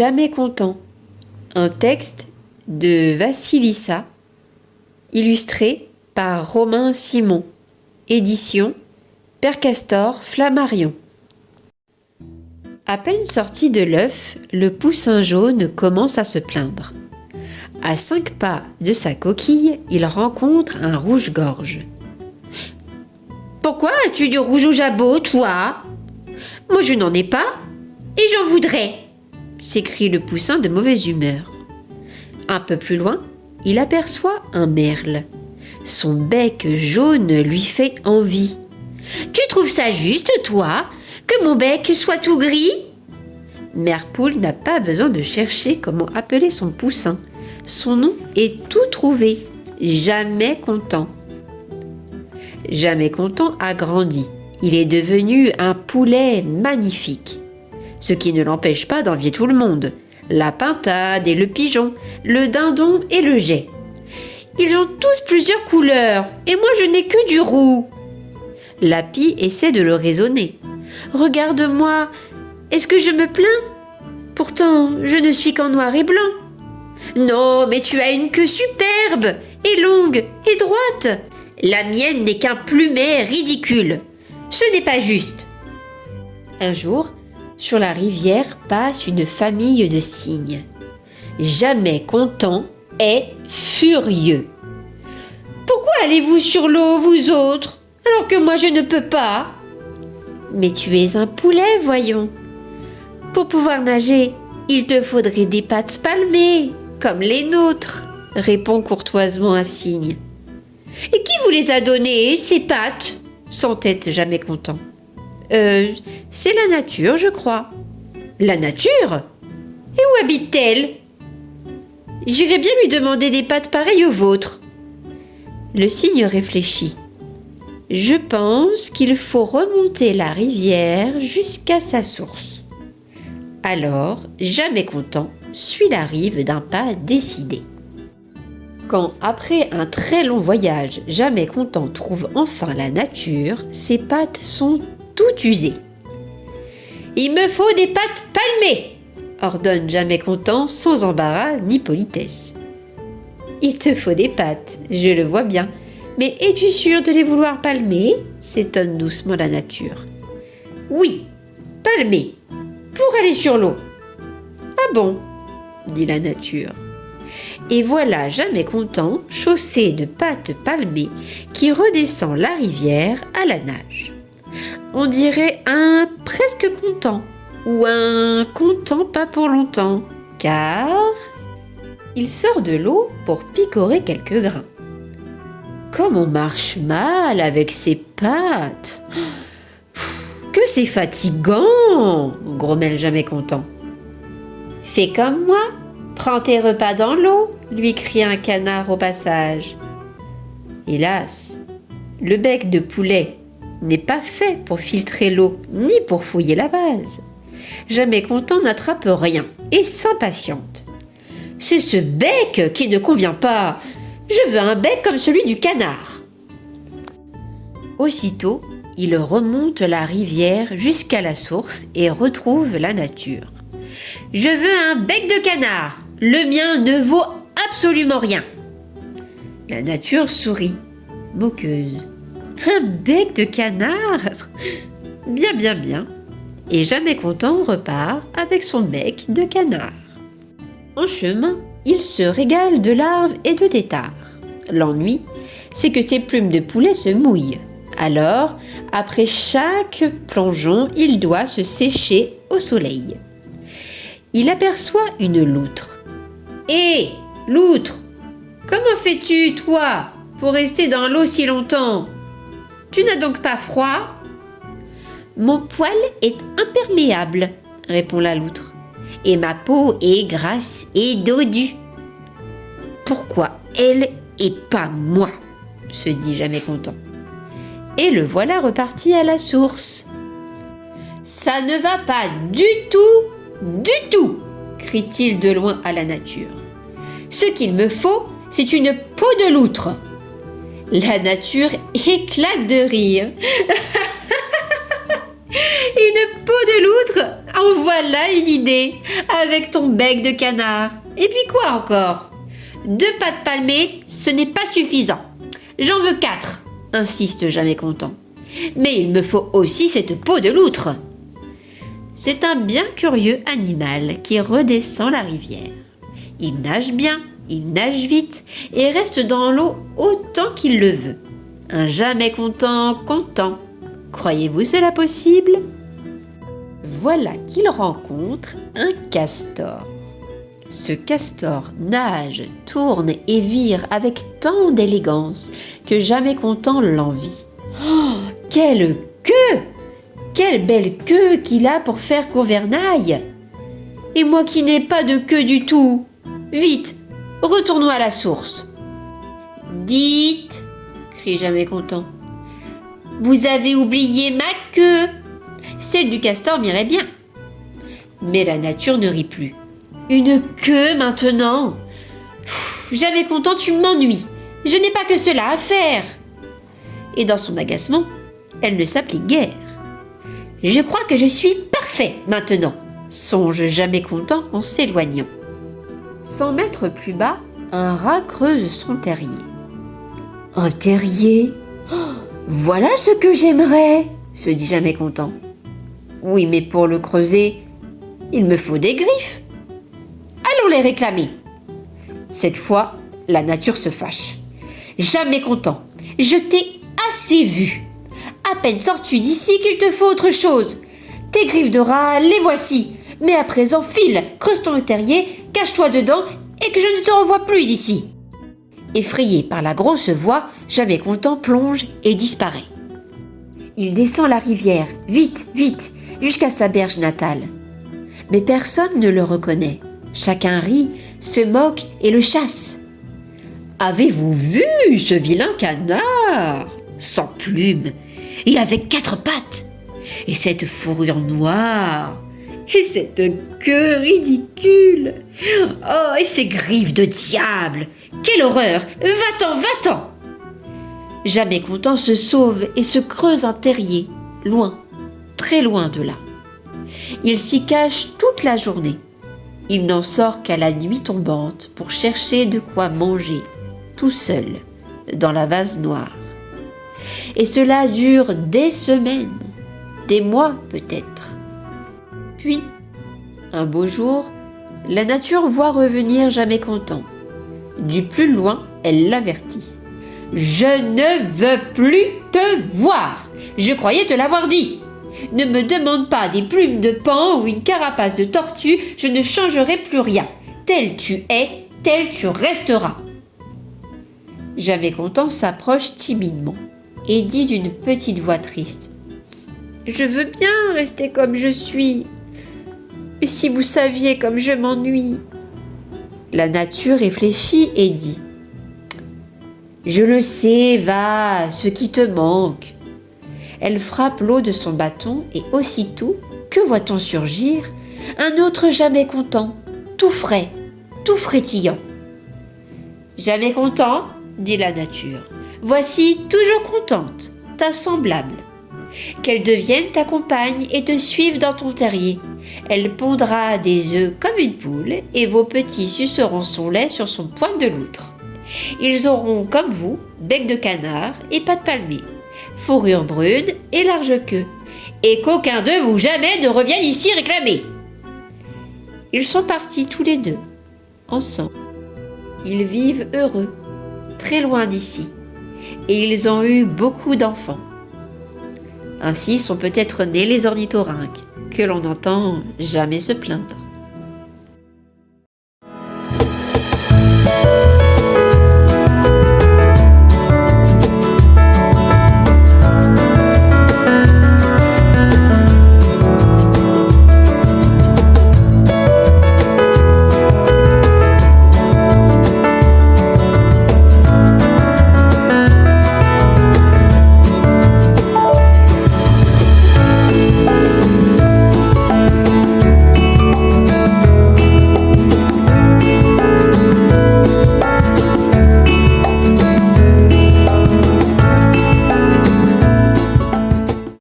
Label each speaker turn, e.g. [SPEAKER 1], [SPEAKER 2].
[SPEAKER 1] Jamais content. Un texte de Vassilissa, illustré par Romain Simon. Édition Père Castor Flammarion. À peine sorti de l'œuf, le poussin jaune commence à se plaindre. À 5 pas de sa coquille, il rencontre un rouge-gorge. « Pourquoi as-tu du rouge au jabot, toi ? Moi je n'en ai pas, et j'en voudrais !» s'écrie le poussin de mauvaise humeur. Un peu plus loin, il aperçoit un merle. Son bec jaune lui fait envie. « Tu trouves ça juste, toi, que mon bec soit tout gris ?» Mère Poule n'a pas besoin de chercher comment appeler son poussin. Son nom est tout trouvé. Jamais content. Jamais content a grandi. Il est devenu un poulet magnifique. Ce qui ne l'empêche pas d'envier tout le monde. La pintade et le pigeon, le dindon et le geai. Ils ont tous plusieurs couleurs et moi je n'ai que du roux. La pie essaie de le raisonner. Regarde-moi, est-ce que je me plains ? Pourtant, je ne suis qu'en noir et blanc. Non, mais tu as une queue superbe et longue et droite. La mienne n'est qu'un plumet ridicule. Ce n'est pas juste. Un jour, sur la rivière passe une famille de cygnes. Jamais content est furieux. Pourquoi allez-vous sur l'eau, vous autres, alors que moi je ne peux pas ? Mais tu es un poulet, voyons. Pour pouvoir nager, il te faudrait des pattes palmées, comme les nôtres, répond courtoisement un cygne. Et qui vous les a données, ces pattes ? S'entête Jamais content. C'est la nature, je crois. La nature ? Et où habite-t-elle ? J'irais bien lui demander des pattes pareilles aux vôtres. Le cygne réfléchit. Je pense qu'il faut remonter la rivière jusqu'à sa source. Alors, Jamais content suit la rive d'un pas décidé. Quand, après un très long voyage, Jamais content trouve enfin la nature, ses pattes sont toutes usées. « Il me faut des pattes palmées !» ordonne Jamais content sans embarras ni politesse. « Il te faut des pattes, je le vois bien. Mais es-tu sûr de les vouloir palmées ?» s'étonne doucement la nature. « Oui, palmées, pour aller sur l'eau. »« Ah bon ?» dit la nature. Et voilà Jamais content, chaussé de pattes palmées, qui redescend la rivière à la nage. On dirait un presque content, ou un content pas pour longtemps, car il sort de l'eau pour picorer quelques grains. Comme on marche mal avec ses pattes. Que c'est fatigant, grommelle Jamais content. Fais comme moi, prends tes repas dans l'eau, lui crie un canard au passage. Hélas, le bec de poulet n'est pas fait pour filtrer l'eau ni pour fouiller la vase. Jamais content n'attrape rien et s'impatiente. C'est ce bec qui ne convient pas. Je veux un bec comme celui du canard. Aussitôt, il remonte la rivière jusqu'à la source et retrouve la nature. Je veux un bec de canard. Le mien ne vaut absolument rien. La nature sourit, moqueuse. Un bec de canard ? Bien, bien, bien. Et Jamais content repart avec son bec de canard. En chemin, il se régale de larves et de têtards. L'ennui, c'est que ses plumes de poulet se mouillent. Alors, après chaque plongeon, il doit se sécher au soleil. Il aperçoit une loutre. « Hé, loutre, comment fais-tu, toi, pour rester dans l'eau si longtemps ? Tu n'as donc pas froid ? » « Mon poil est imperméable, » répond la loutre. « Et ma peau est grasse et dodue. »« Pourquoi elle et pas moi ?» se dit Jamais content. Et le voilà reparti à la source. « Ça ne va pas du tout, crie-t-il de loin à la nature. « Ce qu'il me faut, c'est une peau de loutre. » La nature éclate de rire. Une peau de loutre? En voilà une idée, avec ton bec de canard. Et puis quoi encore? 2 pattes palmées, ce n'est pas suffisant. J'en veux 4, insiste Jamais Content. Mais il me faut aussi cette peau de loutre. C'est un bien curieux animal qui redescend la rivière. Il nage bien, il nage vite et reste dans l'eau autant qu'il le veut. Un Jamais Content content. Croyez-vous cela possible? Voilà qu'il rencontre un castor. Ce castor nage, tourne et vire avec tant d'élégance que Jamais Content l'envie. Oh, quelle queue! Quelle belle queue qu'il a pour faire gouvernail! Et moi qui n'ai pas de queue du tout! Vite, retournons à la source. Dites, crie Jamais Content. Vous avez oublié ma queue. Celle du castor m'irait bien. Mais la nature ne rit plus. Une queue maintenant? Jamais Content, tu m'ennuies. Je n'ai pas que cela à faire. Et dans son agacement, elle ne s'applique guère. Je crois que je suis parfait maintenant, songe Jamais Content en s'éloignant. 100 mètres plus bas, un rat creuse son terrier. Un terrier? Oh, voilà ce que j'aimerais, se dit Jamais Content. Oui, mais pour le creuser, il me faut des griffes. Allons les réclamer. Cette fois, la nature se fâche. Jamais Content, je t'ai assez vu. À peine sors-tu d'ici qu'il te faut autre chose. Tes griffes de rat, les voici. Mais à présent, file, creuse ton terrier, cache-toi dedans et que je ne te revoie plus ici. Effrayé par la grosse voix, Jamais Content plonge et disparaît. Il descend la rivière, vite, vite, jusqu'à sa berge natale. Mais personne ne le reconnaît. Chacun rit, se moque et le chasse. Avez-vous vu ce vilain canard? Sans plumes et avec 4 pattes, et cette fourrure noire, et cette queue ridicule. Oh, et ces griffes de diable! Quelle horreur! Va-t'en, va-t'en! Jamais Content se sauve et se creuse un terrier, loin, très loin de là. Il s'y cache toute la journée. Il n'en sort qu'à la nuit tombante pour chercher de quoi manger, tout seul, dans la vase noire. Et cela dure des semaines, des mois peut-être. Puis, un beau jour, la nature voit revenir Jamais Content. Du plus loin, elle l'avertit. « Je ne veux plus te voir. Je croyais te l'avoir dit. Ne me demande pas des plumes de paon ou une carapace de tortue, je ne changerai plus rien. Tel tu es, tel tu resteras. » Jamais Content s'approche timidement et dit d'une petite voix triste. « Je veux bien rester comme je suis, mais si vous saviez comme je m'ennuie. » La nature réfléchit et dit. « Je le sais, va, ce qui te manque. » Elle frappe l'eau de son bâton et aussitôt, que voit-on surgir? Un autre Jamais Content, tout frais, tout frétillant. « Jamais Content, dit la nature, voici toujours contente, ta semblable. Qu'elle devienne ta compagne et te suive dans ton terrier. Elle pondra des œufs comme une poule et vos petits suceront son lait sur son poil de loutre. Ils auront, comme vous, bec de canard et pattes palmées, fourrure brune et large queue, et qu'aucun d'eux vous jamais ne revienne ici réclamer. » Ils sont partis tous les deux, ensemble. Ils vivent heureux, très loin d'ici, et ils ont eu beaucoup d'enfants. Ainsi sont peut-être nés les ornithorynques, que l'on n'entend jamais se plaindre.